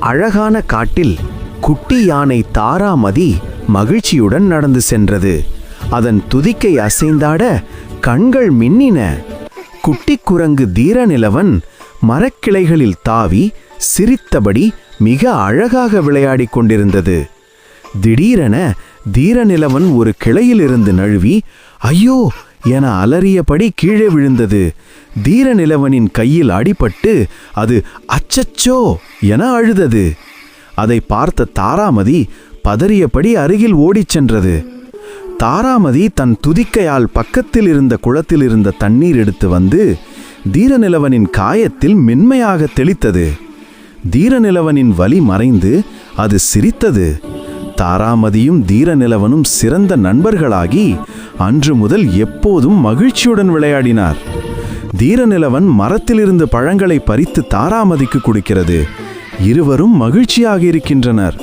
அழகான காட்டில் குட்டி யானை தாராமதி மகிழ்ச்சியுடன் நடந்து சென்றது. அதன் துதிக்கை அசைந்தாட கண்கள் மின்னின. குட்டி குரங்கு தீரநிலவன் மரக்கிளைகளில் தாவி சிரித்தபடி மிக அழகாக விளையாடிக் கொண்டிருந்தது. திடீரென தீரநிலவன் ஒரு கிளையிலிருந்து நழுவி ஐயோ என அலறியபடி கீழே விழுந்தது. தீரநிலவனின் கையில் அடிபட்டு அது அச்சச்சோ என அழுதது. அதை பார்த்த தாராமதி பதறியபடி அருகில் ஓடிச் சென்றது. தாராமதி தன் துதிக்கையால் பக்கத்தில் இருந்த குளத்தில் இருந்த தண்ணீர் எடுத்து வந்து தீரநிலவனின் காயத்தில் மென்மையாக தெளித்தது. தீரநிலவனின் வலி மறைந்து அது சிரித்தது. தாராமதியும் தீரநிலவனும் சிறந்த நண்பர்களாகி அன்று முதல் எப்போதும் மகிழ்ச்சியுடன் விளையாடினார். தீரநிலவன் மரத்திலிருந்து பழங்களை பறித்து தாராமதிக்கு கொடுக்கிறது. இருவரும் மகிழ்ச்சியாக இருக்கின்றனர்.